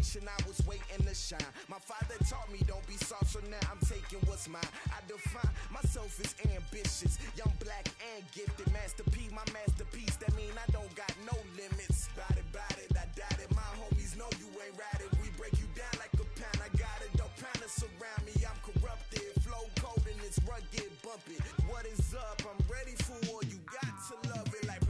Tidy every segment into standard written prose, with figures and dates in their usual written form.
generation, I was waiting to shine. My father taught me don't be soft, so now I'm taking what's mine. I define myself as ambitious, young, black, and gifted. Master P, my masterpiece, that mean I don't got no limits. Bout it, I doubt it. My homies know you ain't ratted. We break you down like a pound. I got it, don't pound to surround me. I'm corrupted, flow cold and it's rugged, bumpy. What is up? I'm ready for war. You got to love it like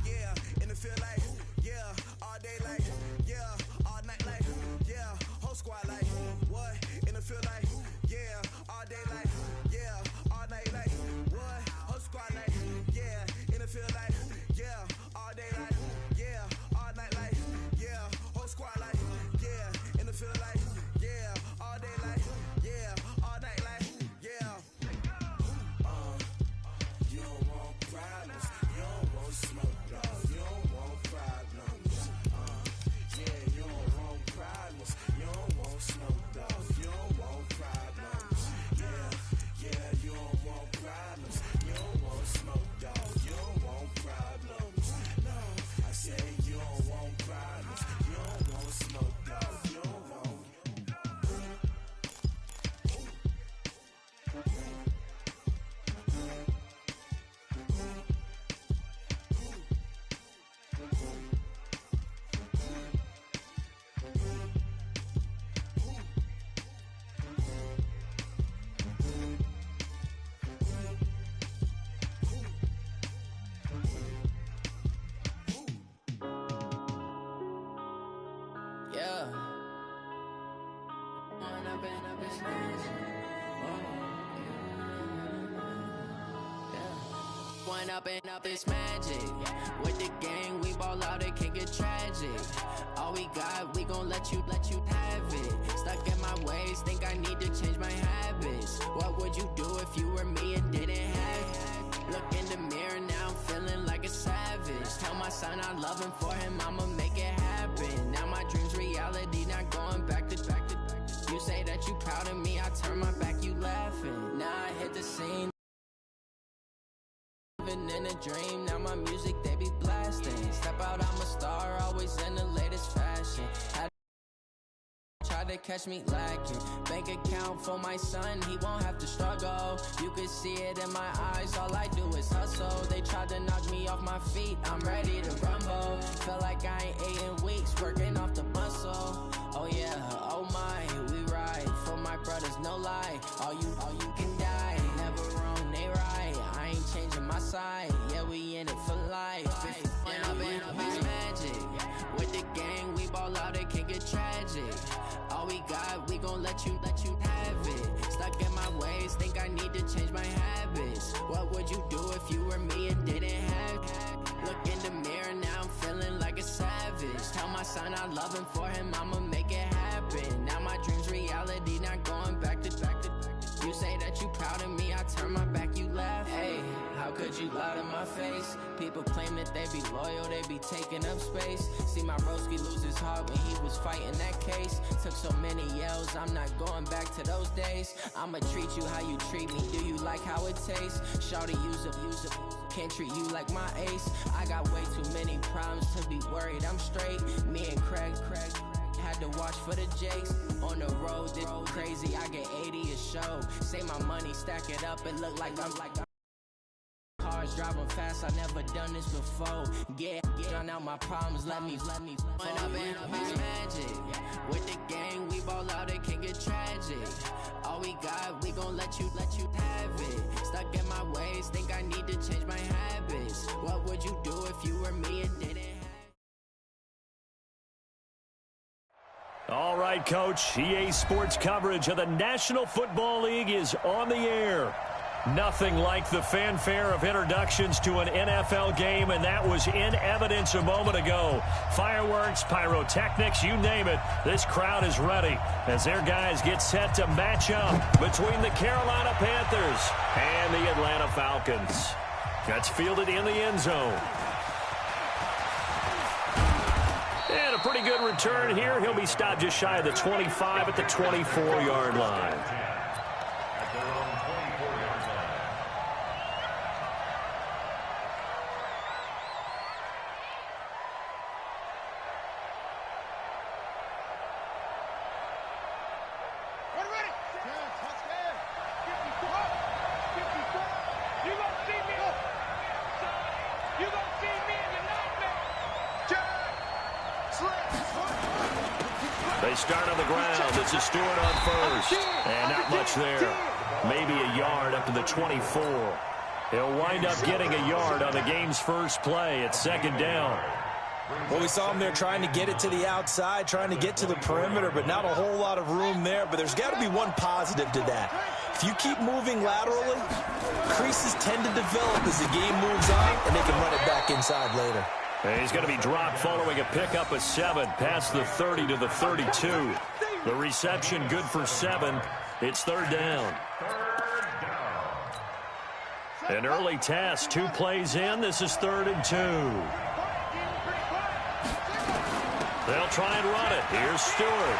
yeah, and it feel like yeah, all day like yeah, all night like yeah, whole squad like what? And it feel like yeah, all day like yeah, all night like what? Whole squad like yeah, and it feel like yeah, all day like yeah, all night like yeah, whole squad like yeah, and it feel like yeah, all day like yeah, all night like yeah. You don't want problems, you don't want smoke, dog. You don't want problems. Yeah, you don't want problems, you don't want smoke, dog. You don't want problems. Yeah, you don't want problems, you don't want smoke, dog. You don't want problems. No, I say you don't want problems, you don't want smoke, dog. You don't want. Yeah. One up and up is magic. With the gang, we ball out, it can get tragic. All we got, we gon' let you have it. Stuck in my ways, think I need to change my habits. What would you do if you were me and didn't have it? Look in the mirror now, I'm feeling like a savage. Tell my son I love him, for him I'ma make it happen. Now my dream's reality, not going back to. You say that you proud of me, I turn my back, you laughing. Now I hit the scene, living in a dream. Now my music, they be blasting. Step out, I'm a star, always in the latest fashion. Try to catch me lacking. Bank account for my son, he won't have to struggle. You can see it in my eyes, all I do is hustle. They tried to knock me off my feet, I'm ready to rumble. Feel like I ain't ate in weeks, working off the muscle. Oh yeah, oh my, we ride for my brothers, no lie. All you can die, never wrong, they right. I ain't changing my side, yeah, we in it for life. Down, it's magic. With the gang, we ball out, it can get tragic. All we got, we gon' let you have it. Stuck in my ways, think I need to change my habits. What would you do if you were me and didn't have it? Look in the mirror, now I'm feeling like a savage. Tell my son I love him, for him I'ma make it happen. Now my dream's reality, not going back to. You say that you proud of me, I turn my back, you laugh. Hey, how could you lie to my face? People claim that they be loyal, they be taking up space. See my broski lose his heart when he was fighting that case. Took so many yells, I'm not going back to those days. I'ma treat you how you treat me, do you like how it tastes? Shawty, use up, can't treat you like my ace. I got way too many problems to be worried, I'm straight. Me and Craig had to watch for the Jakes. On the road, this crazy, I get 80 a show. Say my money, stack it up, it look like I'm cars driving fast, I never done this before. Get on out my problems, let me One up and it's magic. With the gang, we ball out, it can get tragic. All we got, we gon' let you have it. Stuck in my ways, think I need to change my habits. What would you do if you were me and didn't have? All right, Coach. EA Sports coverage of the National Football League is on the air. Nothing like the fanfare of introductions to an NFL game, and that was in evidence a moment ago. Fireworks, pyrotechnics, you name it. This crowd is ready as their guys get set to match up between the Carolina Panthers and the Atlanta Falcons. Gets fielded in the end zone. And a pretty good return here. He'll be stopped just shy of the 25 at the 24-yard line. They start on the ground. This is Stewart on first. And not much there. Maybe a yard up to the 24. He'll wind up getting a yard on the game's first play. It's second down. Well, we saw him there trying to get it to the outside, trying to get to the perimeter, but not a whole lot of room there. But there's got to be one positive to that. If you keep moving laterally, creases tend to develop as the game moves on, and they can run it back inside later. And he's going to be dropped following a pickup of 7 past the 30 to the 32. The reception good for 7. It's third down. An early task, 2 plays in. This is 3rd and 2. They'll try and run it. Here's Stewart.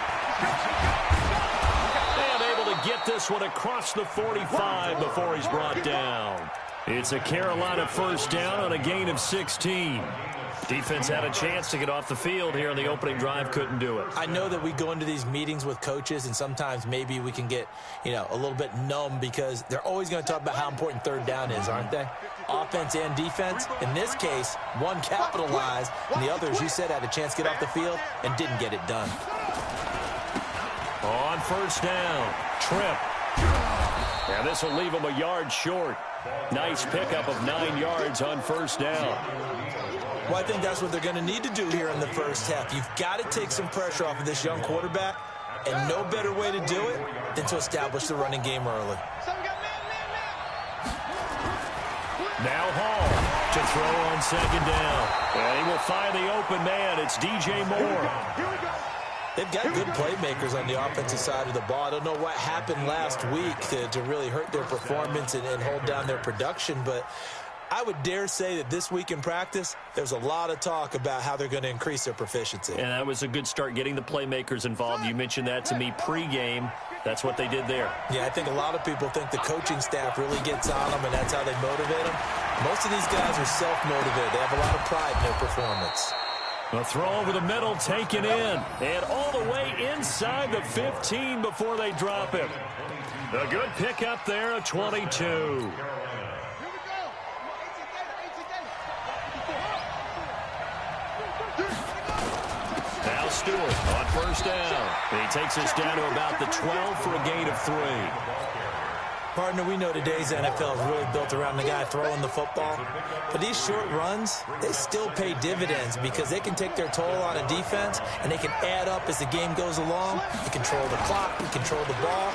And able to get this one across the 45 before he's brought down. It's a Carolina first down on a gain of 16. Defense had a chance to get off the field here on the opening drive, couldn't do it. I know that we go into these meetings with coaches, and sometimes maybe we can get, a little bit numb because they're always going to talk about how important third down is, aren't they? Offense and defense. In this case, one capitalized, and the other, as you said, had a chance to get off the field and didn't get it done. On first down, Tripp. And this will leave him a yard short. Nice pickup of 9 yards on first down. Well, I think that's what they're going to need to do here in the first half. You've got to take some pressure off of this young quarterback, and no better way to do it than to establish the running game early. Now Hall to throw on second down. And he will find the open man. It's DJ Moore. They've got good playmakers on the offensive side of the ball. I don't know what happened last week to really hurt their performance and hold down their production, but I would dare say that this week in practice, there's a lot of talk about how they're going to increase their proficiency. And that was a good start getting the playmakers involved. You mentioned that to me pregame. That's what they did there. Yeah, I think a lot of people think the coaching staff really gets on them, and that's how they motivate them. Most of these guys are self-motivated. They have a lot of pride in their performance. A throw over the middle taken in. And all the way inside the 15 before they drop him. A good pickup there, a 22. Now Stewart on first down. He takes us down to about the 12 for a gain of 3. Partner, we know today's NFL is really built around the guy throwing the football. But these short runs, they still pay dividends because they can take their toll on a defense, and they can add up as the game goes along. You control the clock, you control the ball,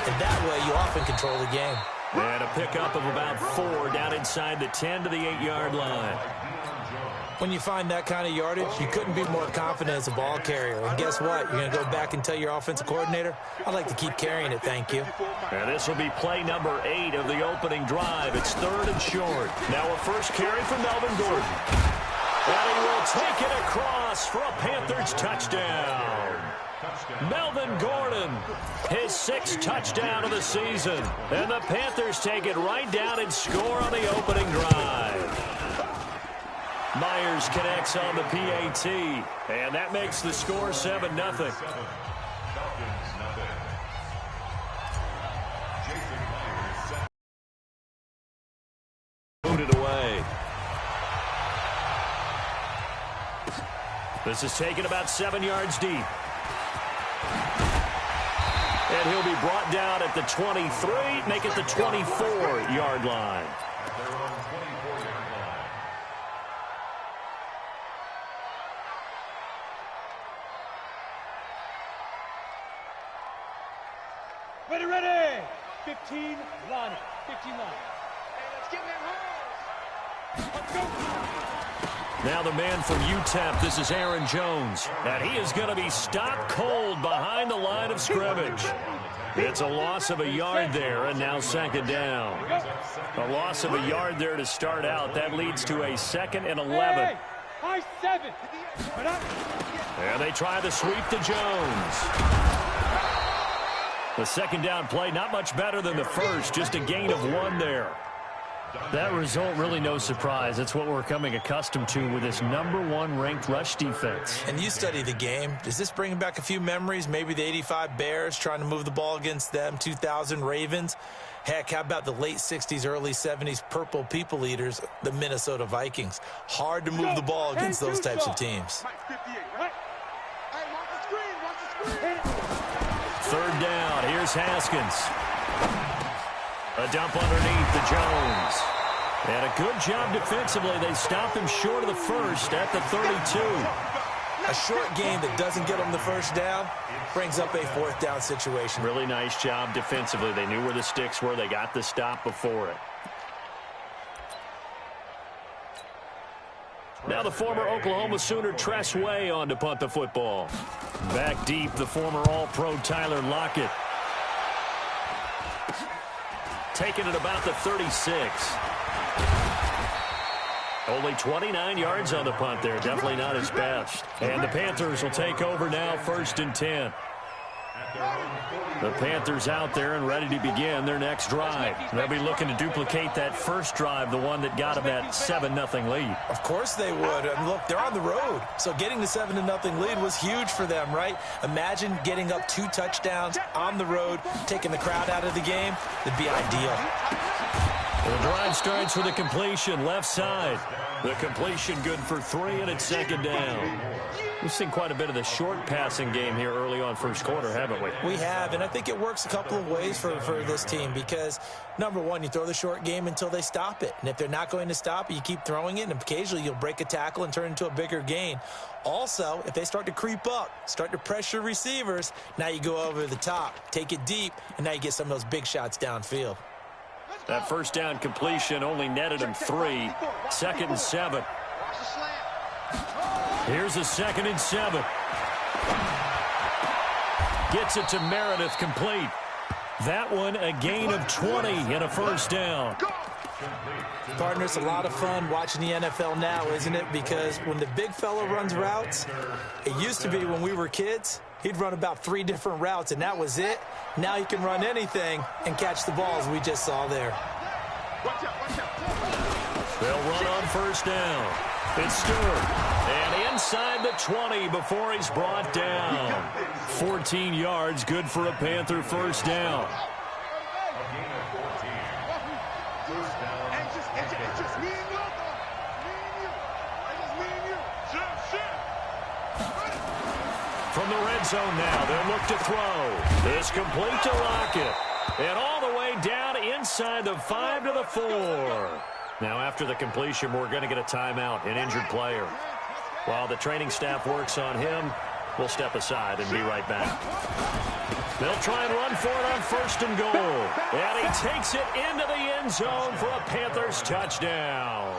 and that way you often control the game. And a pickup of about 4 down inside the 10 to the 8-yard line. When you find that kind of yardage, you couldn't be more confident as a ball carrier. And guess what? You're going to go back and tell your offensive coordinator, I'd like to keep carrying it, thank you. And this will be play number 8 of the opening drive. It's 3rd and short. Now a first carry for Melvin Gordon. And he will take it across for a Panthers touchdown. Melvin Gordon, his 6th touchdown of the season. And the Panthers take it right down and score on the opening drive. Myers connects on the PAT, and that makes the score 7-0. Booted away. This is taken about 7 yards deep. And he'll be brought down at the 23, make it the 24-yard line. Ready. 15 line. 15 line. Hey, let's get in that hole. Now the man from UTEP, this is Aaron Jones. And he is going to be stopped cold behind the line of scrimmage. It's a loss of a yard there, and now second down. A loss of a yard there to start out. That leads to a 2nd and 11. High 7. And they try the sweep to Jones. The second down play, not much better than the first, just a gain of 1 there. That result, really no surprise. It's what we're coming accustomed to with this #1 ranked rush defense. And you study the game. Does this bring back a few memories? Maybe the 85 Bears trying to move the ball against them, 2000 Ravens. Heck, how about the late 60s, early 70s Purple People Eaters, the Minnesota Vikings? Hard to move the ball against those types of teams. Third down. Here's Haskins. A dump underneath to Jones. And a good job defensively. They stopped him short of the first at the 32. A short game that doesn't get them the first down brings up a fourth down situation. Really nice job defensively. They knew where the sticks were. They got the stop before it. Now the former Oklahoma Sooner Tress Way on to punt the football. Back deep, the former All-Pro Tyler Lockett. Taking it about the 36. Only 29 yards on the punt there. Definitely not his best. And the Panthers will take over now, 1st and 10. The Panthers out there and ready to begin their next drive. They'll be looking to duplicate that first drive, the one that got them that 7-0 lead. Of course they would. And look, they're on the road. So getting the 7-0 lead was huge for them, right? Imagine getting up 2 touchdowns on the road, taking the crowd out of the game. It'd be ideal. The drive starts with a completion, left side. The completion good for 3, and it's 2nd down. We've seen quite a bit of the short passing game here early on first quarter, haven't we? We have, and I think it works a couple of ways for this team because, number one, you throw the short game until they stop it. And if they're not going to stop it, you keep throwing it, and occasionally you'll break a tackle and turn into a bigger gain. Also, if they start to creep up, start to pressure receivers, now you go over the top, take it deep, and now you get some of those big shots downfield. That first down completion only netted him 3. 2nd and 7. Here's a 2nd and 7. Gets it to Meredith, complete. That one a gain of 20 and a first down. Partner, it's a lot of fun watching the NFL now, isn't it? Because when the big fella runs routes, it used to be when we were kids, he'd run about 3 different routes, and that was it. Now he can run anything and catch the balls we just saw there. They'll run on first down. It's Stewart. And inside the 20 before he's brought down. 14 yards, good for a Panther first down. From the red zone now, they'll look to throw. It's complete to Lockett. And all the way down inside the 5 to the 4. Now after the completion, we're going to get a timeout, an injured player. While the training staff works on him, we'll step aside and be right back. They'll try and run for it on 1st and goal. And he takes it into the end zone for a Panthers touchdown.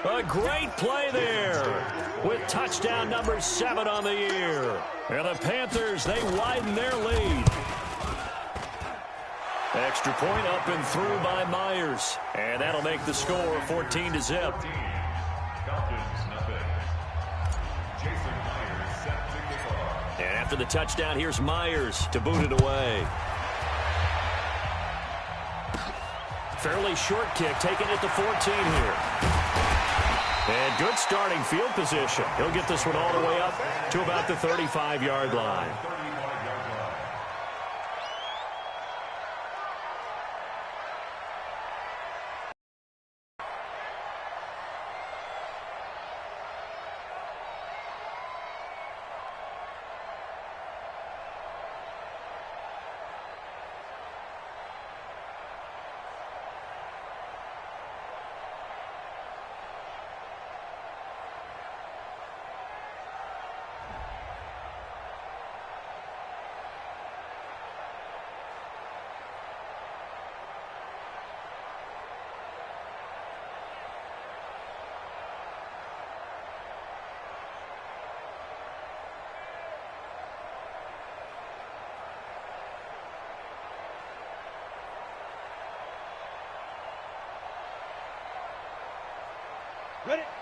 A great play there with touchdown number 7 on the year. And the Panthers, they widen their lead. Extra point up and through by Myers. And that'll make the score 14-0. And after the touchdown, here's Myers to boot it away. Fairly short kick, taken at the 14 here. And good starting field position. He'll get this one all the way up to about the 35-yard line.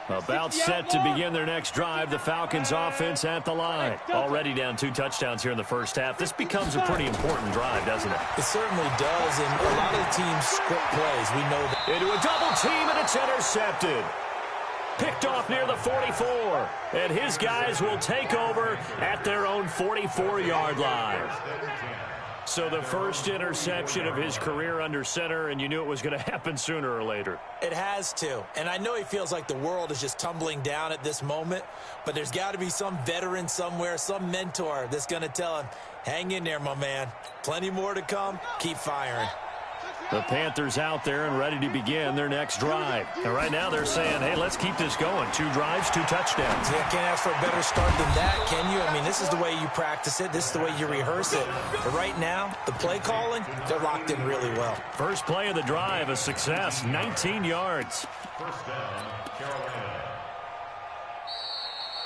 About set to begin their next drive. The Falcons offense at the line. Already down 2 touchdowns here in the first half. This becomes a pretty important drive, doesn't it? It certainly does, and a lot of the teams script plays. We know that. Into a double team, and it's intercepted. Picked off near the 44. And his guys will take over at their own 44-yard line. So the first interception of his career under center, and you knew it was going to happen sooner or later. It has to. And I know he feels like the world is just tumbling down at this moment, but there's got to be some veteran somewhere, some mentor that's going to tell him, hang in there, my man. Plenty more to come. Keep firing. The Panthers out there and ready to begin their next drive. And right now they're saying, hey, let's keep this going. 2 drives, 2 touchdowns. Yeah, can't ask for a better start than that, can you? I mean, this is the way you practice it. This is the way you rehearse it. But right now, the play calling, they're locked in really well. First play of the drive, a success, 19 yards. First down, Carolina.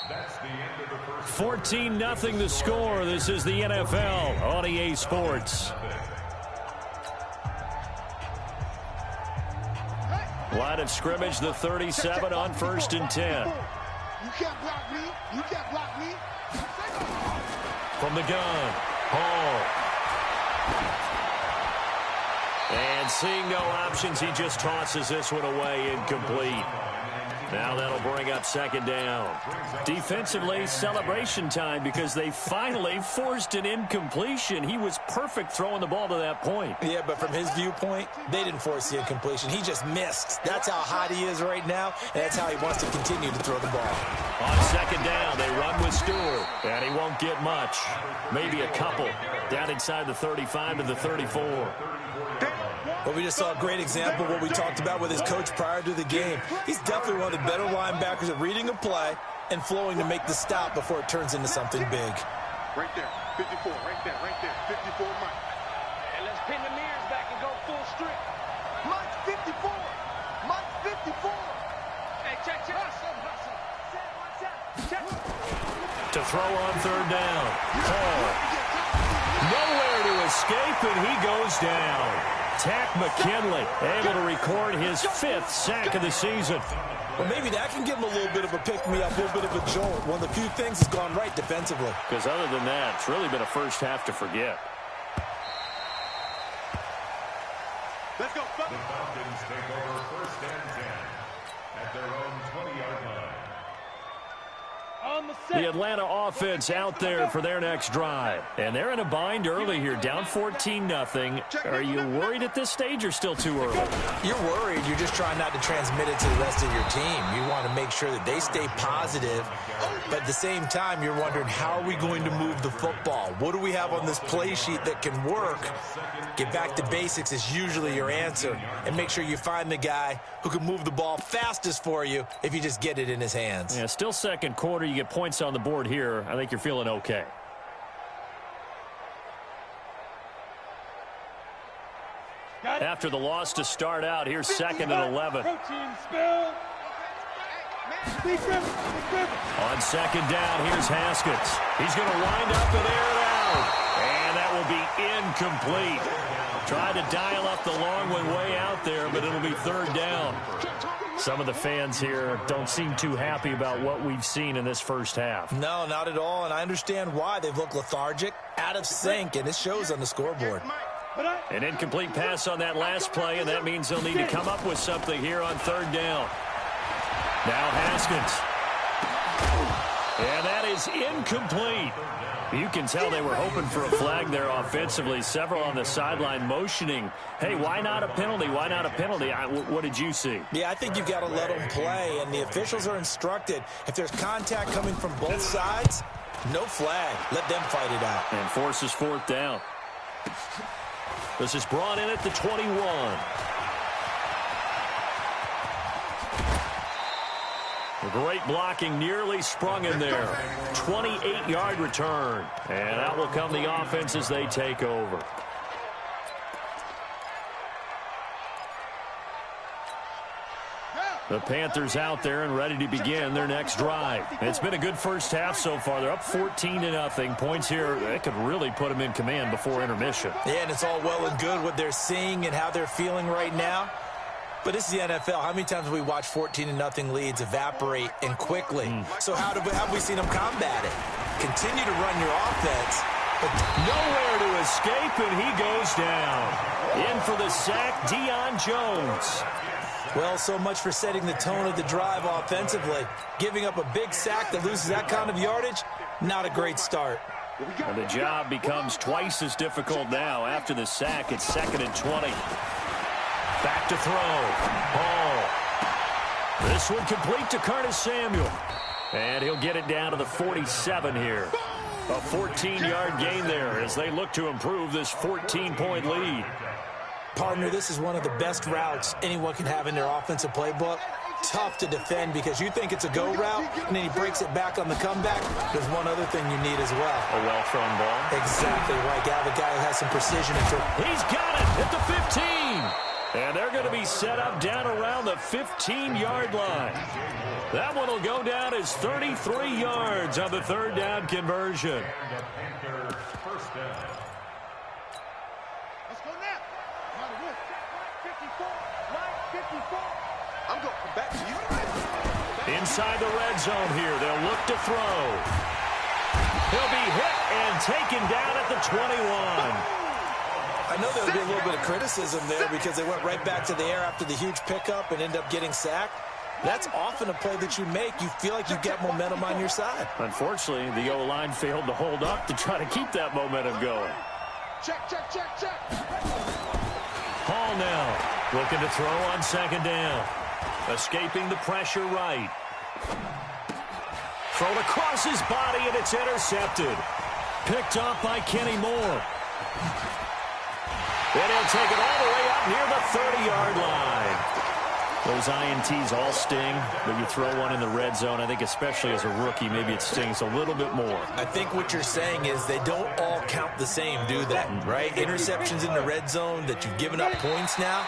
That's the end of the first. 14-0 the score. This is the NFL on EA Sports. Line of scrimmage, the 37 on 1st and 10. You can't block me. You can't block me. From the gun, Hall. And seeing no options, he just tosses this one away, incomplete. Now that'll bring up 2nd down. Defensively, celebration time because they finally forced an incompletion. He was perfect throwing the ball to that point. Yeah, but from his viewpoint, they didn't force the incompletion. He just missed. That's how hot he is right now, and that's how he wants to continue to throw the ball. On 2nd down, they run with Stewart, and he won't get much. Maybe a couple. Down inside the 35 to the 34. Well, we just saw a great example of what we talked about with his coach prior to the game. He's definitely one of the better linebackers at reading a play and flowing to make the stop before it turns into something big. Right there, 54, right there, 54, Mike. And let's pin the mirrors back and go full strength. Mike 54, Mike 54. Hey, check. To throw on 3rd down. Hall. Nowhere to escape, and he goes down. Tack McKinley able to record his 5th sack of the season. Well, maybe that can give him a little bit of a pick-me-up, a little bit of a jolt. One of the few things has gone right defensively. Because other than that, it's really been a first half to forget. Let's go. The Falcons take over 1st and 10 at their own 20-yard line. On the set. The Atlanta offense out there for their next drive. And they're in a bind early here, down 14-0. Are you worried at this stage or still too early? You're worried. You're just trying not to transmit it to the rest of your team. You want to make sure that they stay positive. But at the same time, you're wondering, how are we going to move the football? What do we have on this play sheet that can work? Get back to basics is usually your answer. And make sure you find the guy who can move the ball fastest for you if you just get it in his hands. Yeah, still 2nd quarter. You get points on the board here. I think you're feeling okay. After the loss to start out, here's 2nd and 11. Protein spill. On 2nd down, here's Haskins. He's going to wind up and air it out. And that will be incomplete. Tried to dial up the long one way out there, but it'll be 3rd down. Some of the fans here don't seem too happy about what we've seen in this first half. No, not at all, and I understand why. They've looked lethargic, out of sync, and it shows on the scoreboard. An incomplete pass on that last play, and that means they'll need to come up with something here on 3rd down. Now Haskins. And that is incomplete. You can tell they were hoping for a flag there offensively. Several on the sideline motioning, hey, why not a penalty? Why not a penalty? What did you see? Yeah, I think you've got to let them play, and the officials are instructed. If there's contact coming from both sides, no flag. Let them fight it out. And forces 4th down. This is brought in at the 21. Great blocking, nearly sprung in there. 28-yard return. And out will come the offense as they take over. The Panthers out there and ready to begin their next drive. It's been a good first half so far. They're up 14-0. Points here, that could really put them in command before intermission. Yeah, and it's all well and good what they're seeing and how they're feeling right now. But this is the NFL. How many times have we watched 14-0 leads evaporate and quickly? So how have we seen them combat it? Continue to run your offense. But nowhere to escape, and he goes down. In for the sack, Deion Jones. Well, so much for setting the tone of the drive offensively. Giving up a big sack that loses that kind of yardage, not a great start. And the job becomes twice as difficult now. After the sack, it's 2nd and 20. Back to throw. Ball. This one complete to Curtis Samuel. And he'll get it down to the 47 here. A 14-yard gain there as they look to improve this 14-point lead. Partner, this is one of the best routes anyone can have in their offensive playbook. Tough to defend because you think it's a go route, and then he breaks it back on the comeback. There's one other thing you need as well. A well-thrown ball. Exactly right. Got the guy who has some precision. He's got it at the 15. And they're going to be set up down around the 15-yard line. That one will go down as 33 yards on the 3rd down conversion. Let's go now. 54. Line 54. I'm going to come back to you. Inside the red zone here. They'll look to throw. He'll be hit and taken down at the 21. I know there'll be a little bit of criticism there because they went right back to the air after the huge pickup and end up getting sacked. That's often a play that you make. You feel like you get momentum on your side. Unfortunately, the O-line failed to hold up to try to keep that momentum going. Check. Hall now looking to throw on 2nd down. Escaping the pressure right. Thrown across his body, and it's intercepted. Picked up by Kenny Moore. Then he'll take it all the way up near the 30-yard line. Those INTs all sting, but you throw one in the red zone, I think especially as a rookie, maybe it stings a little bit more. I think what you're saying is they don't all count the same, do they? Right? Interceptions in the red zone that you've given up points now,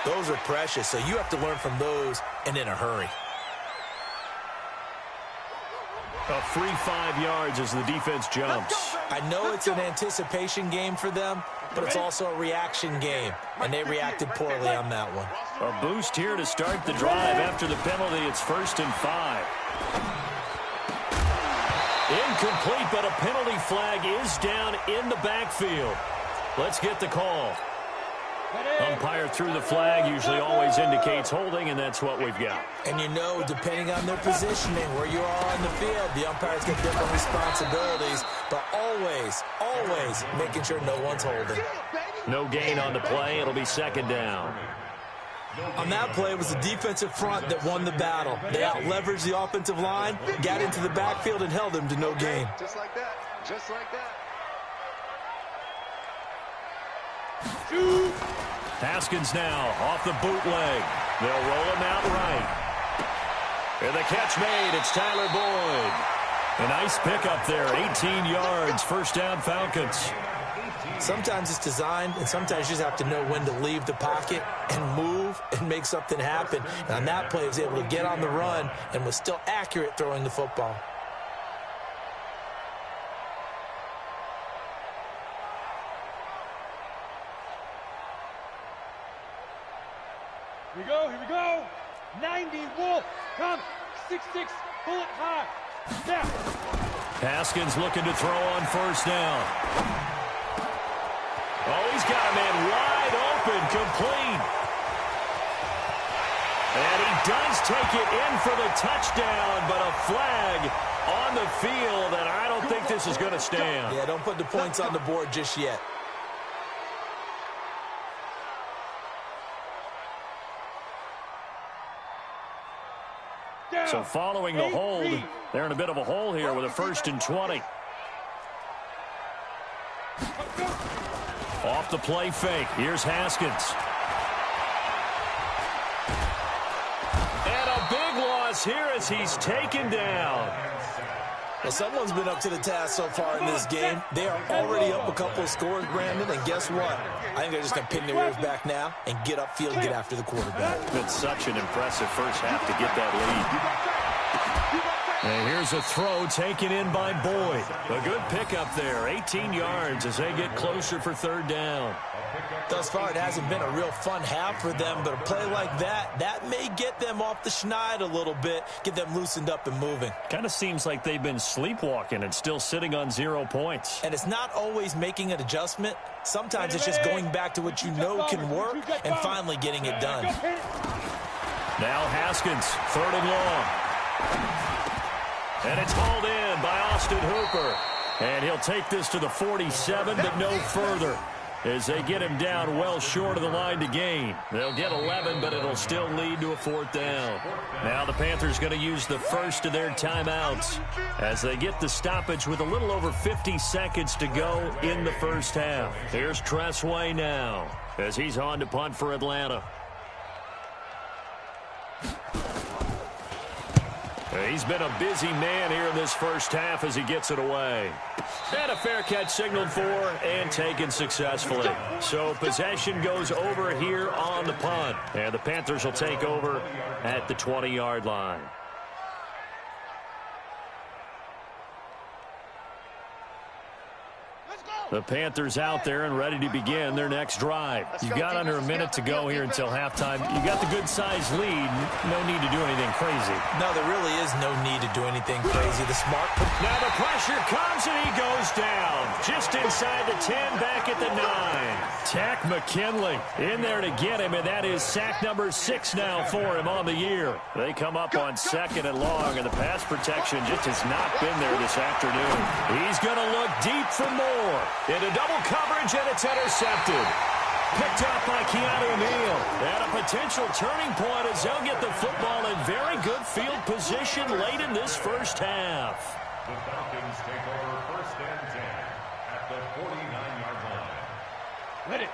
those are precious, so you have to learn from those and in a hurry. A free 5 yards as the defense jumps. I know it's an anticipation game for them, but it's also a reaction game, and they reacted poorly on that one. A boost here to start the drive after the penalty. It's 1st and 5. Incomplete, but a penalty flag is down in the backfield. Let's get the call. Umpire threw the flag, usually always indicates holding, and that's what we've got. And you know, depending on their positioning, where you are on the field, the umpires get different responsibilities, but always making sure no one's holding. No gain on the play. It'll be 2nd down. On that play, it was the defensive front that won the battle. They out-leveraged the offensive line, got into the backfield, and held them to no gain. Just like that. Just like that. Haskins now off the bootleg. They'll roll him out right. And the catch made. It's Tyler Boyd. A nice pickup there. 18 yards. 1st down Falcons. Sometimes it's designed, and sometimes you just have to know when to leave the pocket and move and make something happen. And on that play, he was able to get on the run and was still accurate throwing the football. Here we go. 90 Wolf. Come. 6'6", bullet high. Snap. Haskins looking to throw on 1st down. Oh, he's got a man wide open, complete. And he does take it in for the touchdown, but a flag on the field, and I don't think this is going to stand. Yeah, don't put the points on the board just yet. So following the hold, they're in a bit of a hole here with a 1st and 20. Off the play fake. Here's Haskins. And a big loss here as he's taken down. Well, someone's been up to the task so far in this game. They are already up a couple of scores, Brandon, and guess what? I think they're just going to pin their ears back now and get upfield and get after the quarterback. It's been such an impressive first half to get that lead. And here's a throw taken in by Boyd. A good pickup there, 18 yards as they get closer for 3rd down. Thus far, it hasn't been a real fun half for them, but a play like that may get them off the schneid a little bit, get them loosened up and moving. Kind of seems like they've been sleepwalking and still sitting on 0 points. And it's not always making an adjustment. Sometimes it's just going back to what you know can work and finally getting it done. Now Haskins, 3rd and long. And it's hauled in by Austin Hooper. And he'll take this to the 47, but no further, as they get him down well short of the line to gain. They'll get 11, but it'll still lead to a 4th down. Now the Panthers going to use the first of their timeouts as they get the stoppage with a little over 50 seconds to go in the first half. Here's Tressway now as he's on to punt for Atlanta. He's been a busy man here in this first half as he gets it away. And a fair catch signaled for and taken successfully. So possession goes over here on the punt. And the Panthers will take over at the 20-yard line. The Panthers out there and ready to begin their next drive. You've got under a minute to go here until halftime. You got the good-sized lead. No need to do anything crazy. No, there really is no need to do anything crazy. The smart... Now the pressure comes and he goes down. Just inside the 10, back at the 9. Tack McKinley in there to get him, and that is sack number 6 now for him on the year. They come up on 2nd and long, and the pass protection just has not been there this afternoon. He's going to look deep for more. Into double coverage, and it's intercepted. Picked up by Keanu Neal. And a potential turning point as they'll get the football in very good field position late in this first half. The Falcons take over 1st and 10 at the 49-yard line. Ready.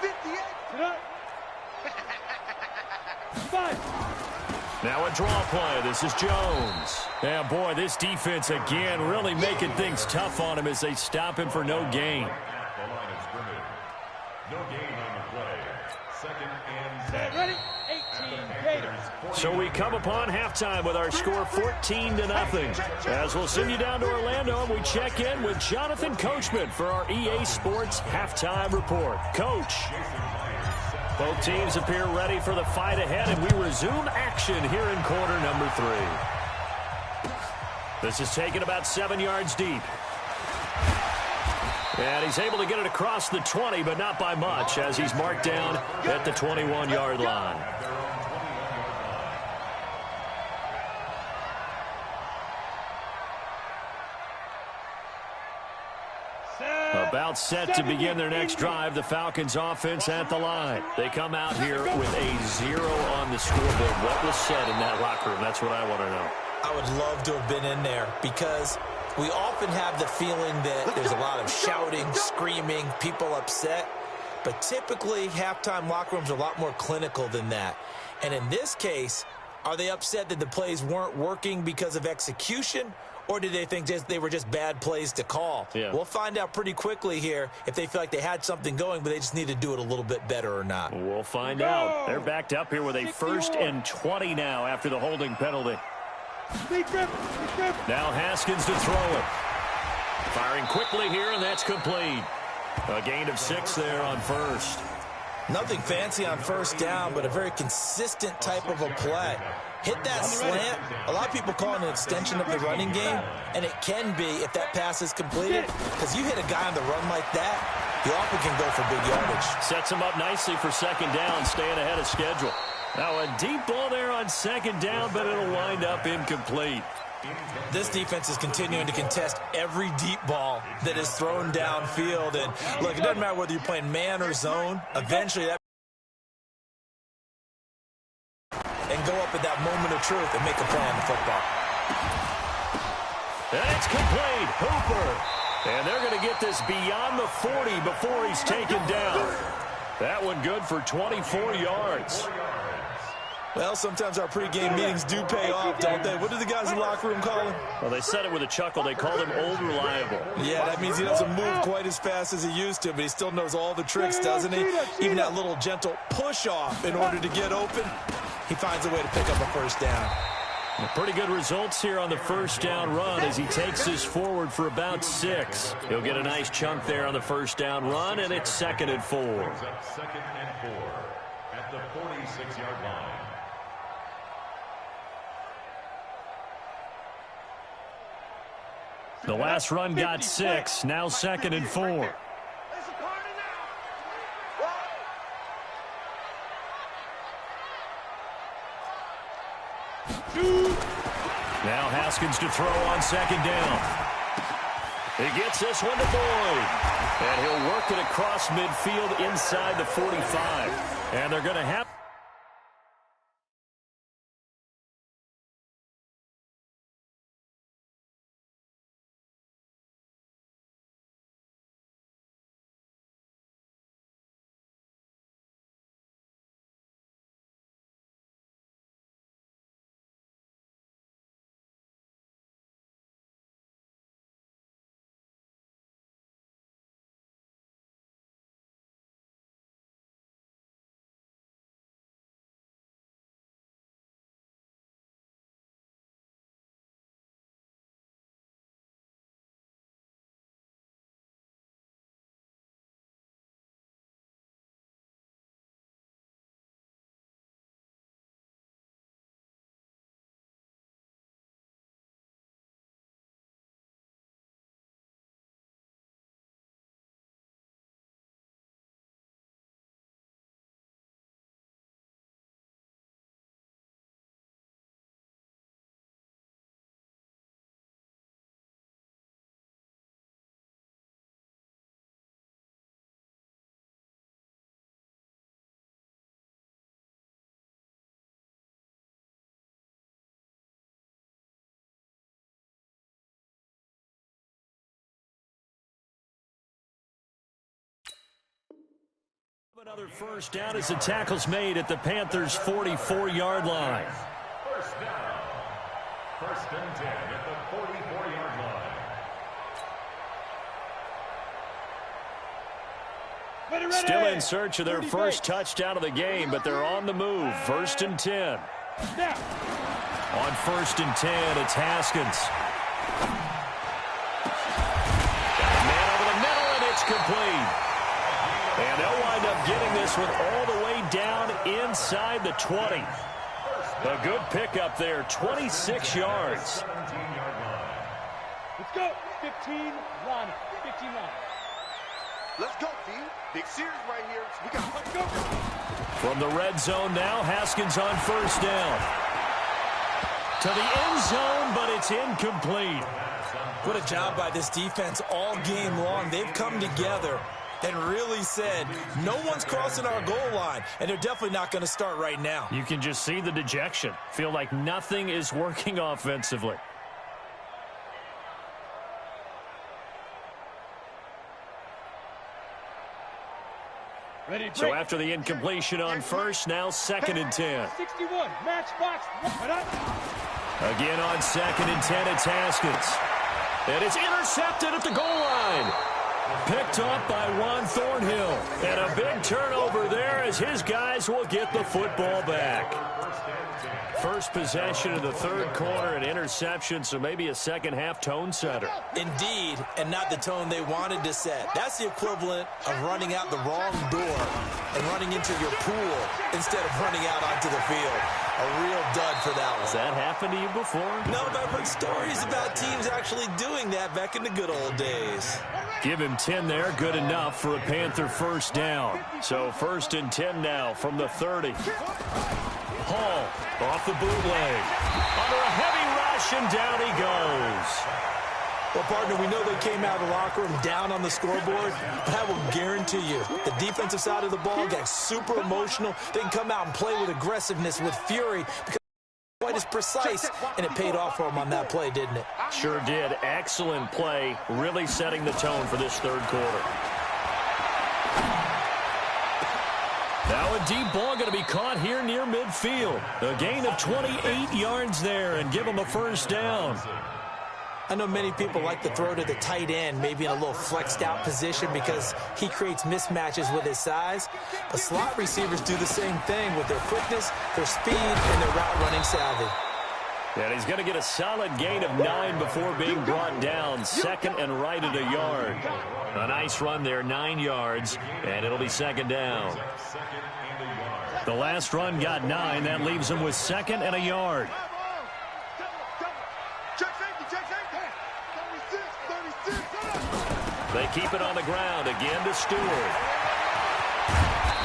58. Now a draw play. This is Jones. And boy, this defense again really making things tough on him as they stop him for no gain. At the line of scrimmage. No gain on the play. 2nd and 10. Ready? 18 Gators. So we come upon halftime with our score 14-0. As we'll send you down to Orlando and we check in with Jonathan Coachman for our EA Sports halftime report. Coach. Both teams appear ready for the fight ahead, and we resume action here in quarter number 3. This is taken about 7 yards deep. And he's able to get it across the 20, but not by much, as he's marked down at the 21-yard line. About set to begin their next drive, the Falcons offense at the line. They come out here with a 0 on the scoreboard. What was said in that locker room? That's what I want to know. I would love to have been in there because we often have the feeling that there's a lot of shouting, screaming, people upset. But typically, halftime locker rooms are a lot more clinical than that. And in this case, are they upset that the plays weren't working because of execution? Or do they think they were just bad plays to call? Yeah. We'll find out pretty quickly here if they feel like they had something going, but they just need to do it a little bit better or not. We'll find out. They're backed up here with a 1st and 20 now after the holding penalty. Now Haskins to throw it. Firing quickly here, and that's complete. A gain of 6 there on 1st. Nothing fancy on 1st down, but a very consistent type of a play. Hit that slant. A lot of people call it an extension of the running game, and it can be if that pass is completed, because you hit a guy on the run like that, he often can go for big yardage. Sets him up nicely for 2nd down, staying ahead of schedule. Now a deep ball there on 2nd down, but it'll wind up incomplete. This defense is continuing to contest every deep ball that is thrown downfield. And look, it doesn't matter whether you're playing man or zone. Eventually, that and go up at that moment of truth and make a play on the football. And it's complete. Hooper. And they're going to get this beyond the 40 before he's taken down. That one good for 24 yards. Well, sometimes our pregame meetings do pay off, don't they? What do the guys in the locker room call him? Well, they said it with a chuckle. They called him Old Reliable. Yeah, that means he doesn't move quite as fast as he used to, but he still knows all the tricks, doesn't he? Even that little gentle push-off in order to get open. He finds a way to pick up a 1st down. Pretty good results here on the 1st down run as he takes this forward for about 6. He'll get a nice chunk there on the 1st down run, and it's 2nd and 4. 2nd and 4 at the 46-yard line. The last run got 6. Now 2nd and 4. Now Haskins to throw on 2nd down. He gets this one to Boyd. And he'll work it across midfield inside the 45. And they're going to have... Another first down as the tackle's made at the Panthers' 44-yard line. First down. First and 10 at the 44-yard line. Still in search of their first touchdown of the game, but they're on the move. First and 10. On first and 10, it's Haskins. Got a man over the middle, and it's complete. And they'll wind up getting this one all the way down inside the 20. A good pickup there, 26 yards. Let's go. 15 line. 15 line. Let's go, D. Big series right here. We got to go. From the red zone now, Haskins on first down. To the end zone, but it's incomplete. What a job by this defense all game long. They've come together and really said, no one's crossing our goal line, and they're definitely not going to start right now. You can just see the dejection. Feel like nothing is working offensively. Ready, So after the incompletion on first, now second and 10. 61, match box. Again on second and 10, it's Haskins. And it's intercepted at the goal line. Picked up by Juan Thornhill. And a big turnover there as his guys will get the football back. First possession of the third quarter, an interception, so maybe a second-half tone setter. Indeed, and not the tone they wanted to set. That's the equivalent of running out the wrong door and running into your pool instead of running out onto the field. A real dud for that one. Has that happened to you before? No, but I've heard stories about teams actually doing that back in the good old days. Give him 10 there, good enough for a Panther first down. So first and 10 now from the 30. Hall off the bootleg. Under a heavy rush, and down he goes. Well, partner, we know they came out of the locker room down on the scoreboard, but I will guarantee you the defensive side of the ball got super emotional. They can come out and play with aggressiveness, with fury, because quite as precise, and it paid off for them on that play, didn't it? Sure did. Excellent play, really setting the tone for this third quarter. Now a deep ball going to be caught here near midfield. A gain of 28 yards there and give them a first down. I know many people like to throw to the tight end, maybe in a little flexed out position because he creates mismatches with his size. But slot receivers do the same thing with their quickness, their speed, and their route running savvy. And he's going to get a solid gain of 9 before being brought down. Second and right at a yard. A nice run there, 9 yards, and it'll be second down. The last run got 9. That leaves him with second and a yard. They keep it on the ground again to Stewart.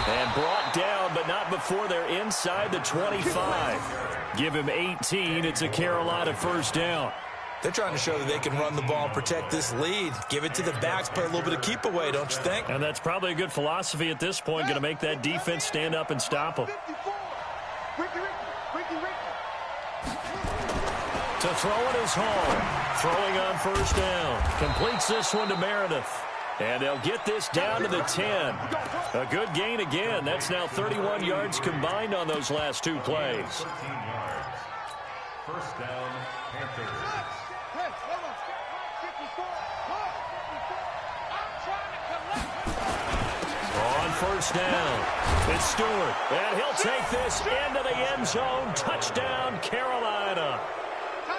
And brought down, but not before they're inside the 25. Give him 18. It's a Carolina first down. They're trying to show that they can run the ball and protect this lead. Give it to the backs, play a little bit of keep away, don't you think? And that's probably a good philosophy at this point, going to make that defense stand up and stop them. To throw it is Hall. Throwing on first down. Completes this one to Meredith. And they'll get this down to the 10. A good gain again. That's now 31 yards combined on those last two plays. 13 yards. First down, Panthers. On first down, it's Stewart. And he'll take this into the end zone. Touchdown, Carolina.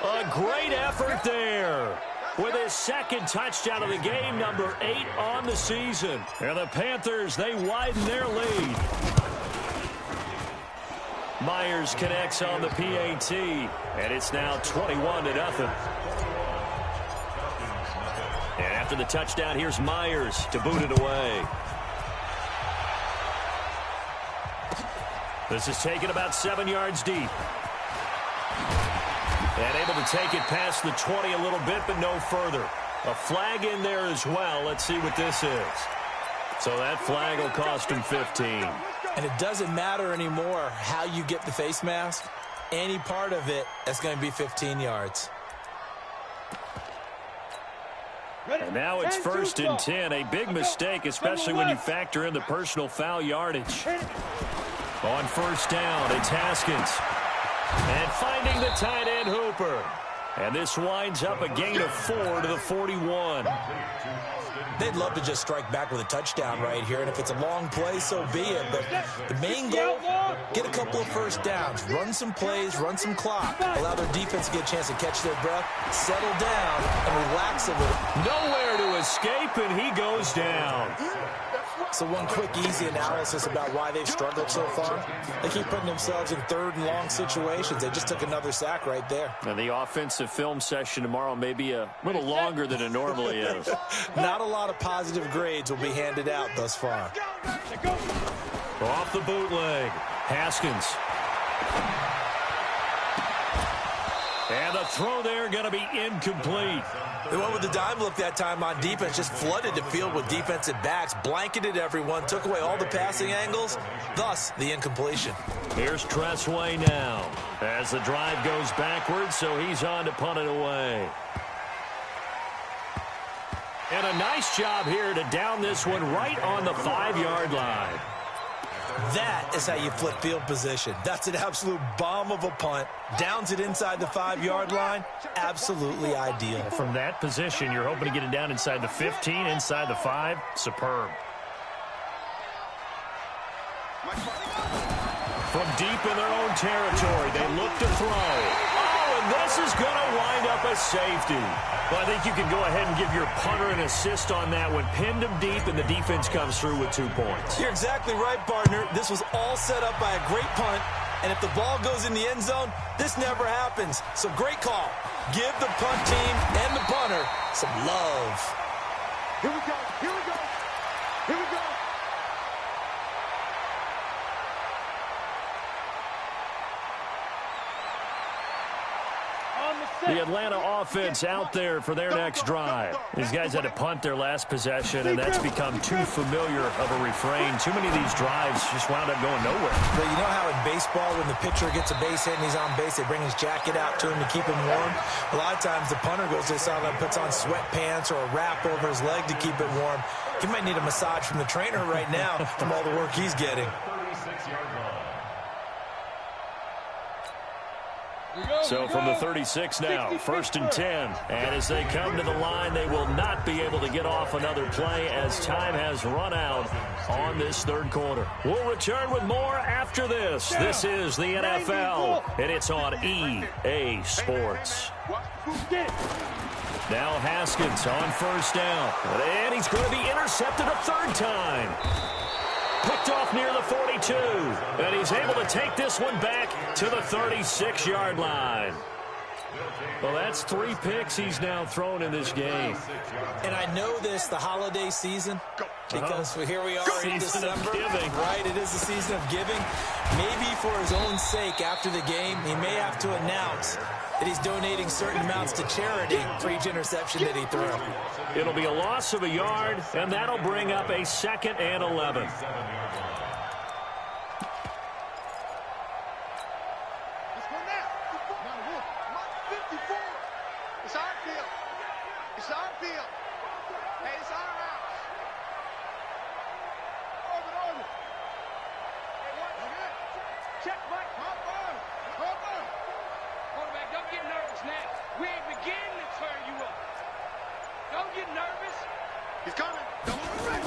A great effort there. With his second touchdown of the game, number 8 on the season. And the Panthers, they widen their lead. Myers connects on the PAT, and it's now 21-0. And after the touchdown, here's Myers to boot it away. This is taken about 7 yards deep. And able to take it past the 20 a little bit, but no further. A flag in there as well. Let's see what this is. So that flag will cost him 15. And it doesn't matter anymore how you get the face mask. Any part of it, that's going to be 15 yards. And now it's 1st and 10. A big mistake, especially when you factor in the personal foul yardage. On first down, it's Haskins. And finding the tight end, Hooper. And this winds up a gain of 4 to the 41. They'd love to just strike back with a touchdown right here, and if it's a long play, so be it. But the main goal, get a couple of first downs, run some plays, run some clock, allow their defense to get a chance to catch their breath, settle down, and relax a little. Nowhere to escape, and he goes down. So one quick, easy analysis about why they've struggled so far. They keep putting themselves in third and long situations. They just took another sack right there. And the offensive film session tomorrow may be a little longer than it normally is. Not a lot of positive grades will be handed out thus far. Off the bootleg, Haskins. And the throw there going to be incomplete. They went with the dime look that time on defense, just flooded the field with defensive backs, blanketed everyone, took away all the passing angles, thus the incompletion. Here's Tressway now as the drive goes backwards, so he's on to punt it away. And a nice job here to down this one right on the 5-yard line. That is how you flip field position. That's an absolute bomb of a punt. Downs it inside the 5-yard line. Absolutely ideal. From that position, you're hoping to get it down inside the 15, inside the 5. Superb. From deep in their own territory, they look to throw. Oh, and this is going to wind up a safety. Well, I think you can go ahead and give your punter an assist on that one. Pinned him deep, and the defense comes through with 2 points. You're exactly right, partner. This was all set up by a great punt, and if the ball goes in the end zone, this never happens. So great call. Give the punt team and the punter some love. Here we go. Here we go. Here we go. The Atlanta offense out there for their next drive. These guys had to punt their last possession, and that's become too familiar of a refrain. Too many of these drives just wound up going nowhere. But you know how in baseball, when the pitcher gets a base hit and he's on base, they bring his jacket out to him to keep him warm? A lot of times the punter goes to the sideline, puts on sweatpants or a wrap over his leg to keep it warm. He might need a massage from the trainer right now from all the work he's getting. 36-yard line. So from the 36 now, 1st and 10. And as they come to the line, they will not be able to get off another play as time has run out on this 3rd quarter. We'll return with more after this. This is the NFL, and it's on EA Sports. Now Haskins on 1st down. And he's going to be intercepted a 3rd time. Picked off near the 42, and he's able to take this one back to the 36-yard line. Well, that's 3 picks he's now thrown in this game. And I know this, the holiday season, because here we are in December. Right, it is the season of giving. Maybe for his own sake, after the game, he may have to announce that he's donating certain amounts to charity for each interception that he threw. It'll be a loss of a yard, and that'll bring up a 2nd and 11.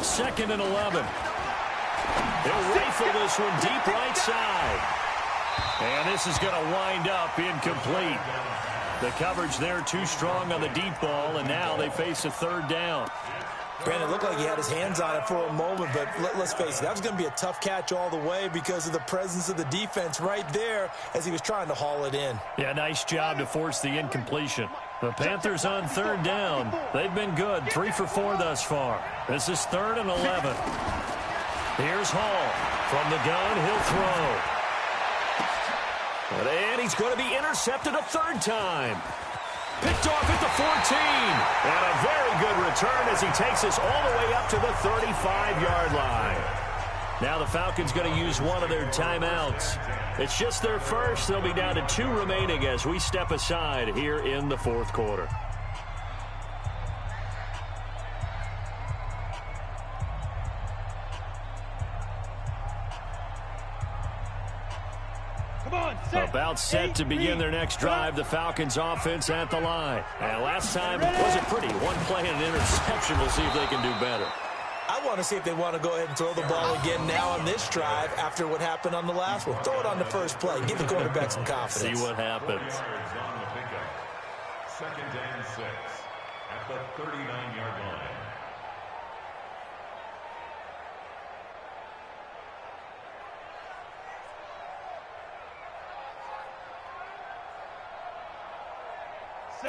Second and 11. He'll rifle this one deep right side. And this is going to wind up incomplete. The coverage there too strong on the deep ball, and now they face a 3rd down. Brandon, it looked like he had his hands on it for a moment, but let's face it, that was going to be a tough catch all the way because of the presence of the defense right there as he was trying to haul it in. Yeah, nice job to force the incompletion. The Panthers on 3rd down. They've been good, 3 for 4 thus far. This is 3rd and 11. Here's Hall. From the gun, he'll throw. And he's going to be intercepted a 3rd time. Picked off at the 14. And a very good return as he takes us all the way up to the 35-yard line. Now the Falcons going to use one of their timeouts. It's just their first. They'll be down to 2 remaining as we step aside here in the 4th quarter. About set to begin their next drive. The Falcons offense at the line. And last time was a pretty one play and an interception. We'll see if they can do better. I want to see if they want to go ahead and throw the ball again now on this drive after what happened on the last one. Throw it on the first play. Give the quarterback some confidence. See what happens. 2nd and 6 at the 39-yard line.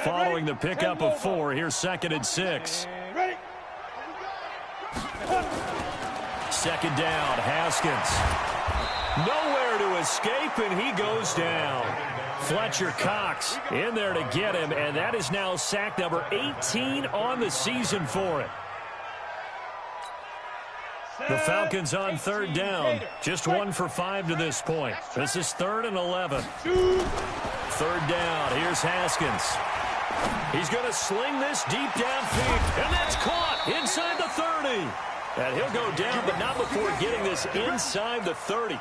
Following the pickup of 4, here's 2nd and 6. 2nd down, Haskins. Nowhere to escape, and he goes down. Fletcher Cox in there to get him, and that is now sack number 18 on the season for it. The Falcons on 3rd down. Just 1 for 5 to this point. This is 3rd and 11. 3rd down. Here's Haskins. He's going to sling this deep downfield, and that's caught inside the 30. And he'll go down, but not before getting this inside the 30.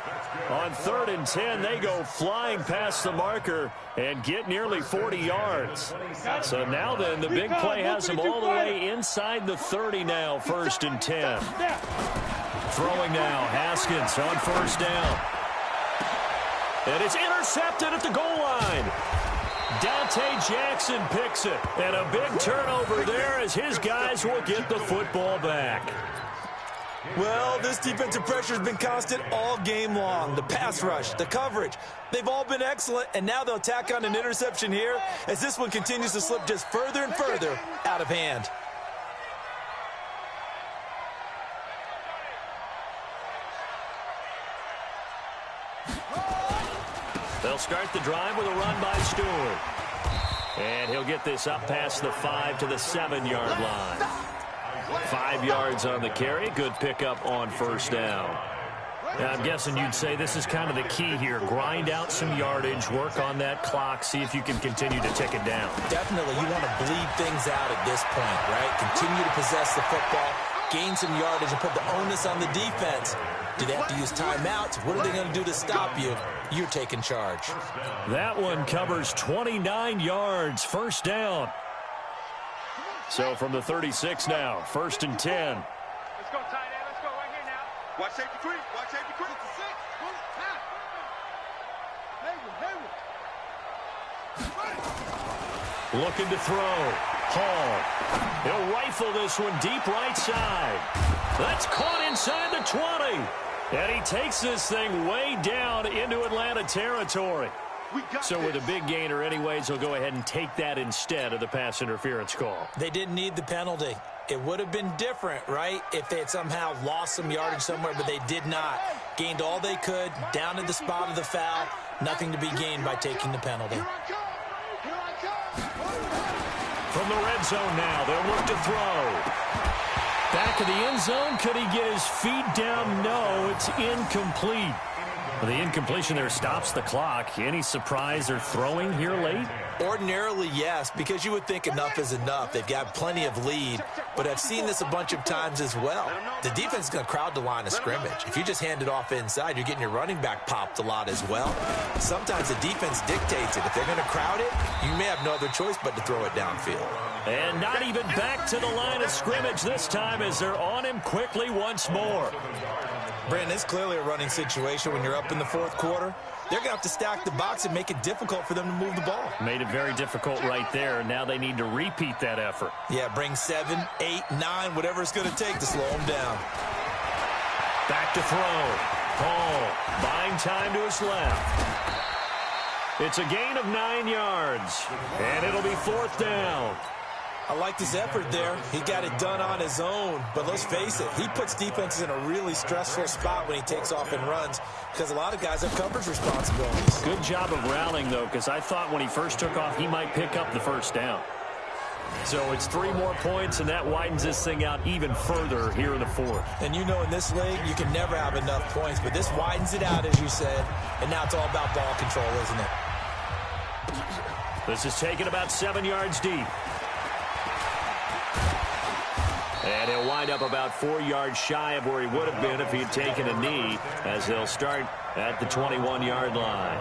On 3rd and 10, they go flying past the marker and get nearly 40 yards. So now then, the big play has them all the way inside the 30 now, 1st and 10. Throwing now, Haskins on 1st down. And it's intercepted at the goal line. Dante Jackson picks it. And a big turnover there as his guys will get the football back. Well, this defensive pressure has been constant all game long. The pass rush, the coverage, they've all been excellent, and now they'll tack on an interception here as this one continues to slip just further and further out of hand. They'll start the drive with a run by Stewart. And he'll get this up past the 5 to the 7-yard line. 5 yards on the carry. Good pickup on 1st down. Now, I'm guessing you'd say this is kind of the key here. Grind out some yardage, work on that clock, see if you can continue to tick it down. Definitely. You want to bleed things out at this point, right? Continue to possess the football, gain some yardage, and put the onus on the defense. Do they have to use timeouts? What are they going to do to stop you? You're taking charge. That one covers 29 yards. 1st down. So from the 36 now, 1st and 10. Let's go, tight end. Let's go right here now. Watch safety creep. Watch safety creep. Looking to throw. Hall. He'll rifle this one deep right side. That's caught inside the 20. And he takes this thing way down into Atlanta territory. So with a big gainer anyways, they'll go ahead and take that instead of the pass interference call. They didn't need the penalty. It would have been different, right, if they had somehow lost some yardage somewhere, but they did not. Gained all they could, down to the spot of the foul. Nothing to be gained by taking the penalty. From the red zone now, they'll look to throw. Back of the end zone, could he get his feet down? No, it's incomplete. The incompletion there stops the clock. Any surprise they're throwing here late? Ordinarily, yes, because you would think enough is enough. They've got plenty of lead, but I've seen this a bunch of times as well. The defense is going to crowd the line of scrimmage. If you just hand it off inside, you're getting your running back popped a lot as well. Sometimes the defense dictates it. If they're going to crowd it, you may have no other choice but to throw it downfield. And not even back to the line of scrimmage this time as they're on him quickly once more. Brandon, it's clearly a running situation when you're up in the fourth quarter. They're going to have to stack the box and make it difficult for them to move the ball. Made it very difficult right there. Now they need to repeat that effort. Yeah, bring 7, 8, 9, whatever it's going to take to slow them down. Back to throw. Hall buying time to his left. It's a gain of 9 yards, and it'll be fourth down. I liked his effort there. He got it done on his own. But let's face it, he puts defenses in a really stressful spot when he takes off and runs because a lot of guys have coverage responsibilities. Good job of rallying, though, because I thought when he first took off, he might pick up the first down. So it's 3 more points, and that widens this thing out even further here in the fourth. And you know in this league, you can never have enough points, but this widens it out, as you said, and now it's all about ball control, isn't it? This is taken about 7 yards deep. And he'll wind up about 4 yards shy of where he would have been if he had taken a knee, as they'll start at the 21-yard line.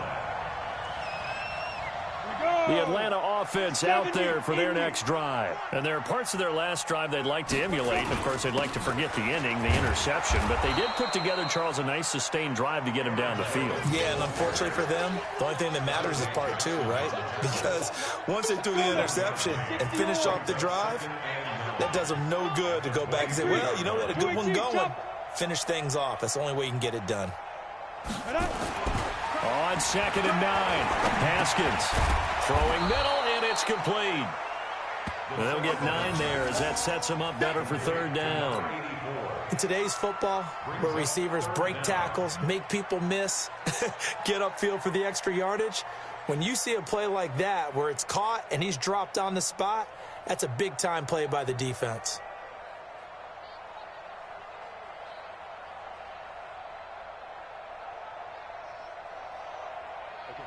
The Atlanta offense out there for their next drive. And there are parts of their last drive they'd like to emulate. Of course, they'd like to forget the ending, the interception. But they did put together, Charles, a nice sustained drive to get him down the field. Yeah, and unfortunately for them, the only thing that matters is part 2, right? Because once they threw the interception and finished off the drive, that does them no good to go back and say, well, you know, we had a good one going. Finish things off. That's the only way you can get it done. On 2nd and 9, Haskins throwing middle, and it's complete. They'll get 9 there as that sets them up better for 3rd down. In today's football, where receivers break tackles, make people miss, get upfield for the extra yardage, when you see a play like that where it's caught and he's dropped on the spot, that's a big-time play by the defense.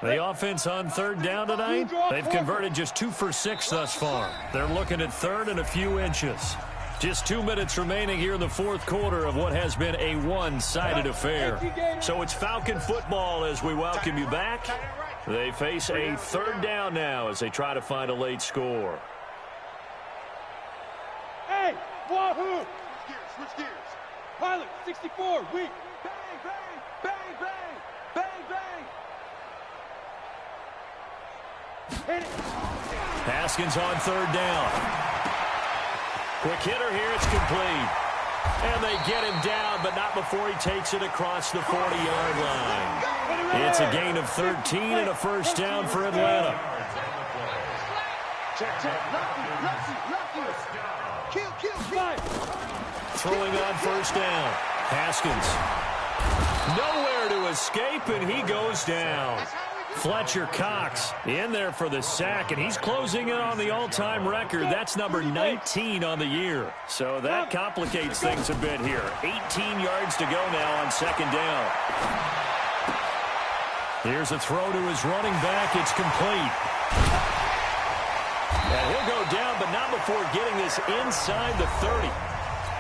The offense on 3rd down tonight, they've converted just 2 for 6 thus far. They're looking at 3rd and a few inches. Just 2 minutes remaining here in the fourth quarter of what has been a one-sided affair. So it's Falcon football as we welcome you back. They face a 3rd down now as they try to find a late score. Hey, wahoo! Switch gears. Pilot, 64, weak. Bang, bang, bang, bang, bang, bang. Hit it. Haskins on 3rd down. Quick hitter here, it's complete. And they get him down, but not before he takes it across the 40-yard line. It's a gain of 13 and a first down for Atlanta. Check, check. Lucky. Kill. Throwing on 1st down. Haskins. Nowhere to escape, and he goes down. Fletcher Cox in there for the sack, and he's closing in on the all-time record. That's number 19 on the year. So that complicates things a bit here. 18 yards to go now on 2nd down. Here's a throw to his running back. It's complete. And he'll go down, but not before getting this inside the 30.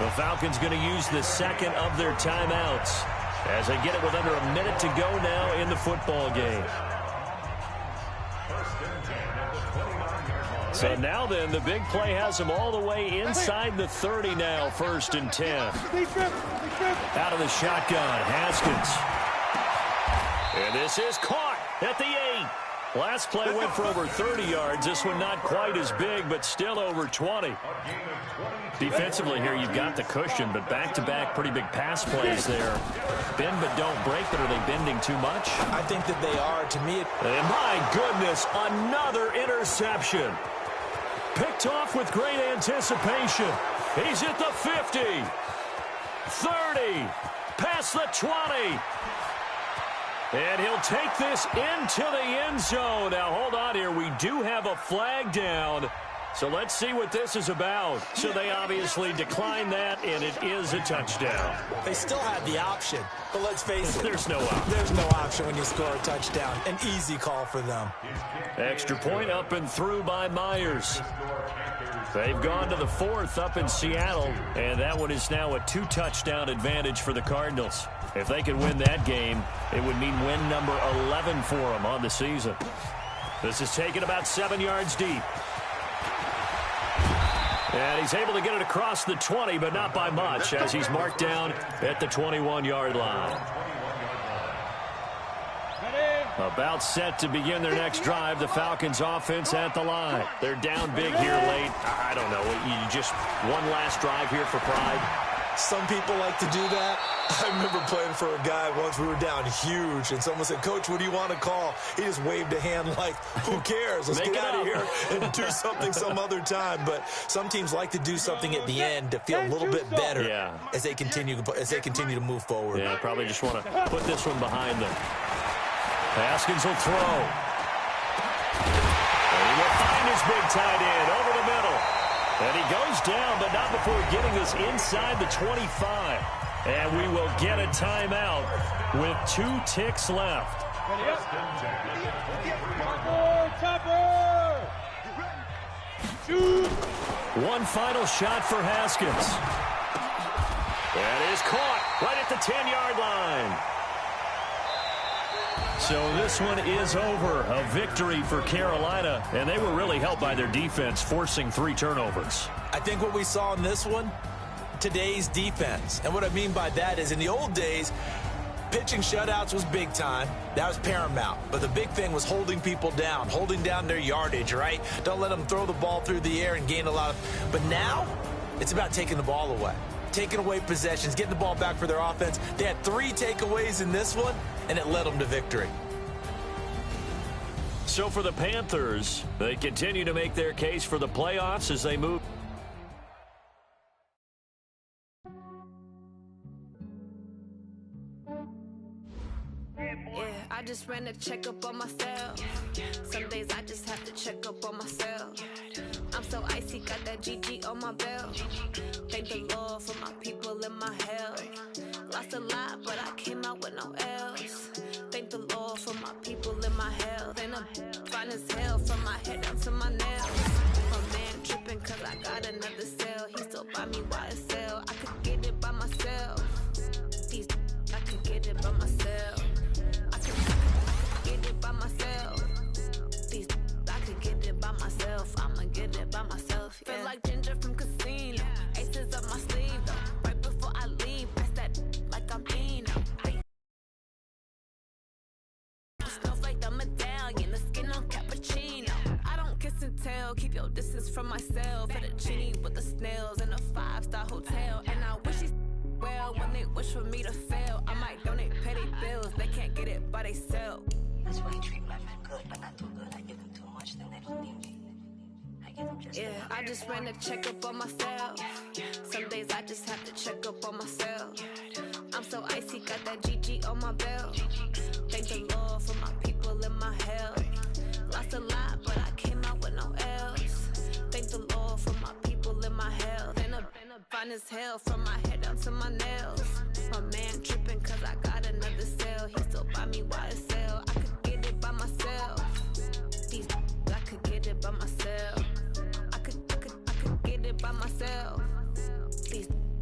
The Falcons going to use the 2nd of their timeouts as they get it with under a minute to go now in the football game. So now then, the big play has them all the way inside the 30 now, 1st and 10. Out of the shotgun, Haskins. And this is caught at the 8. Last play went for over 30 yards. This one not quite as big, but still over 20. Defensively here, you've got the cushion, but back-to-back pretty big pass plays there. Bend but don't break, but are they bending too much? I think that they are. To me, and my goodness, another interception. Picked off with great anticipation. He's at the 50, 30, past the 20. And he'll take this into the end zone. Now, hold on here. We do have a flag down. So let's see what this is about. So they obviously declined that, and it is a touchdown. They still had the option, but let's face it. There's no option. There's no option when you score a touchdown. An easy call for them. Extra point up and through by Myers. They've gone to the 4th up in Seattle, and that one is now a 2-touchdown advantage for the Cardinals. If they could win that game, it would mean win number 11 for them on the season. This is taken about 7 yards deep. And he's able to get it across the 20, but not by much, as he's marked down at the 21-yard line. About set to begin their next drive, the Falcons offense at the line. They're down big here late. I don't know, you just one last drive here for pride. Some people like to do that. I remember playing for a guy once. We were down huge, and someone said, "Coach, what do you want to call?" He just waved a hand like, who cares? Let's get out of here and do something some other time. But some teams like to do something at the end to feel a little bit better as they continue to move forward. Yeah, probably just want to put this one behind them. Haskins will throw. And he will find his big tight end over the middle. And he goes down, but not before getting this inside the 25. And we will get a timeout with 2 ticks left. One final shot for Haskins. That is caught right at the 10-yard line. So this one is over. A victory for Carolina, and they were really helped by their defense, forcing 3 turnovers. I think what we saw in this one, today's defense. And what I mean by that is in the old days, pitching shutouts was big time. That was paramount. But the big thing was holding people down, holding down their yardage, right? Don't let them throw the ball through the air and gain a lot of... But now, it's about taking the ball away. Taking away possessions, getting the ball back for their offense. They had 3 takeaways in this one, and it led them to victory. So for the Panthers, they continue to make their case for the playoffs as they move. Yeah, I just ran a checkup on myself. Some days I just have to check up on myself. I'm so icy, got that GG on my belt. Thank the Lord for my people and my health. Lost a lot, but I came out with no else. Thank the Lord for my people and my health. And I'm fine as hell from my head down to my nails. My man tripping cause I got another cell. He still buy me YSL. I could get it by myself. I could get it by myself. I could get it by myself. I could get it by myself. I'ma get it by myself. Yeah. Feel like Ginger from Casino. Aces up my sleeve though. Right before I leave, pass that like I'm Dino. Snowflake the medallion, the skin on cappuccino. I don't kiss and tell. Keep your distance from myself. For the genie with the snails in a 5-star hotel. And I wish he's well when they wish for me to fail. I might donate petty bills. They can't get it by themselves. That's why you treat my men good, but not too good. I give them too much, then they don't need me. I give them just I just ran a checkup on myself. Some days I just have to check up on myself. I'm so icy, got that GG on my belt. Thank the Lord for my people and my health. Lost a lot, but I came out with no else. Thank the Lord for my people and my health. And I'm fine as hell from my head down to my nails. My man tripping cause I got another cell. He still buy me YSL. I could get it by myself. I could get it by myself. I could get it by myself.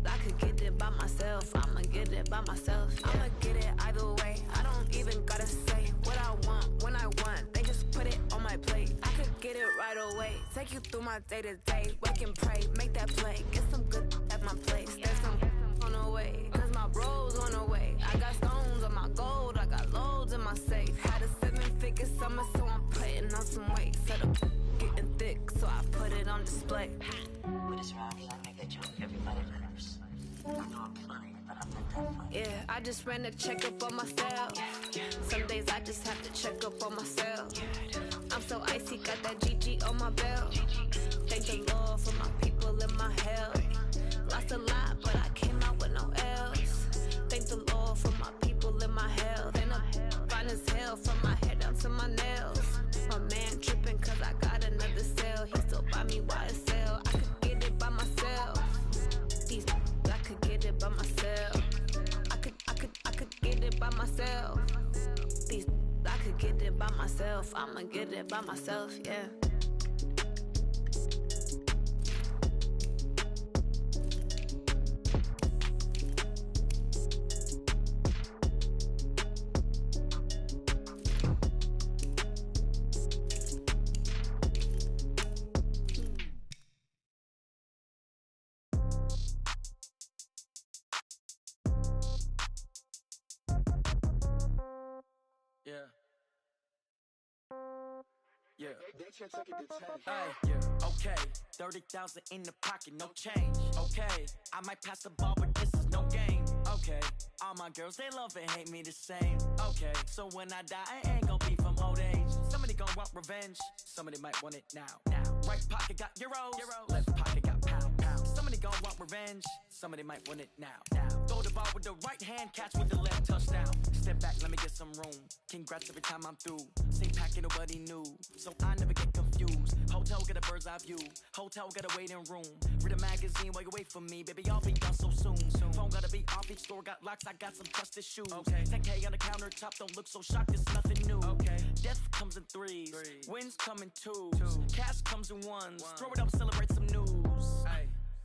I could get it by myself. I'ma get it by myself. I'ma get it either way. I don't even gotta say what I want when I want. They just put it on my plate. I could get it right away. Take you through my day to day. Wake and pray, make that play. Get some good at my place. There's some on the way, cause my bros on the way. I got stones on my gold. I got loads in my safe. Had a 7-figure summer, so I'm putting on display. With this round, I make that joke everybody nervous. I know I'm funny, but I'm not that funny. Yeah, I just ran a checkup on myself. Some days I just have to check up on myself. I'm so icy, got that GG on my belt. Thank the Lord for my people in my health. Lost a lot, but I came out with no else. Thank the Lord for my people in my health. And I'm fine as hell from my head down to my nails. My man tripping cause I got another cell. He still buy me YSL. I could get it by myself. These I could get it by myself. I could get it by myself. These I could get it by myself. I'ma get it by myself, yeah. Yeah. Hey, yeah, okay. 30,000 in the pocket, no change. Okay, I might pass the ball, but this is no game. Okay, all my girls, they love and hate me the same. Okay, so when I die, I ain't gon' be from old age. Somebody gon' want revenge, somebody might want it now. Right pocket got euros, left pocket got pound. Somebody gon' want revenge, somebody might want it now. Throw the ball with the right hand, catch with the left, touchdown. Step back, let me get some room. Congrats every time I'm through. Same packet, nobody knew, so I never get confused. Hotel got a bird's eye view, hotel got a waiting room. Read a magazine while you wait for me, baby, I'll be done so soon. Phone gotta be off, each store got locks, I got some trusted shoes. 10K on the countertop, don't look so shocked, it's nothing new. Death comes in threes, wins come in twos, cash comes in ones. Throw it up, celebrate some news.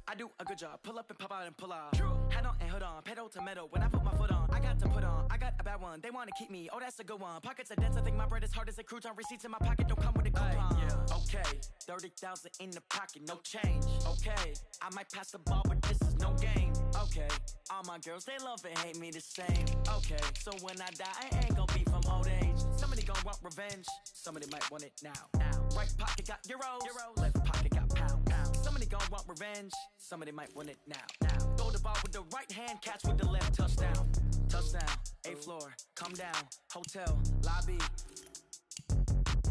I do a good job, pull up and pop out and pull out. Head on and hood on, pedal to metal. When I put my foot on, I got to put on. I got a bad one, they wanna keep me, oh that's a good one. Pockets are dense, I think my bread is hard as a crouton. Receipts in my pocket don't come with a coupon. Okay, 30,000 in the pocket, no change. Okay, I might pass the ball, but this is no game. Okay, all my girls, they love and hate me the same. Okay, so when I die, I ain't gon' be from old age. Somebody gon' want revenge, somebody might want it now. Right pocket got euros, left pocket got pound. Somebody gon' want revenge, somebody might want it now. Throw the ball with the right hand, catch with the left, touchdown. Touchdown, 8th floor, come down, hotel, lobby.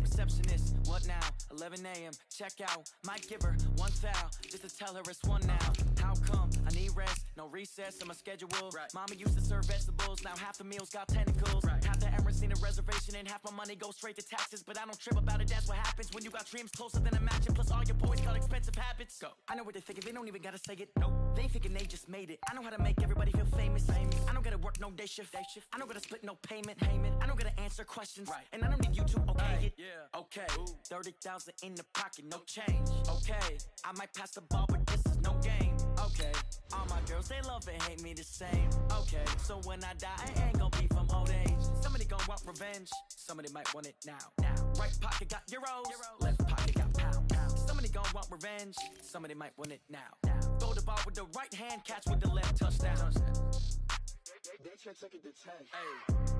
Receptionist, what now? 11 a.m., check out. Might give her one foul, just to tell her it's one now. How come? I need rest, no recess in my schedule. Mama used to serve vegetables, now half the meals got tentacles. Half the Emirates need a reservation and half my money goes straight to taxes. But I don't trip about it, that's what happens when you got dreams closer than a match. Plus all your boys got expensive habits. Go. I know what they're thinking, they don't even gotta say it. Nope. They thinking they just made it. I know how to make everybody feel famous. I don't gotta work no day shift. I don't gotta split no payment. I don't gotta answer questions. And I don't need you to okay it. Okay, 30,000 in the pocket, no change. Okay, I might pass the ball, but this is no game. Okay, all my girls, they love and hate me the same. Okay, so when I die, I ain't gon' be from old age. Somebody gon' want revenge, somebody might want it now. Right pocket got euros, left pocket got pound. Somebody gon' want revenge, somebody might want it now. Throw the ball with the right hand, catch with the left, touchdown. They check it to 10.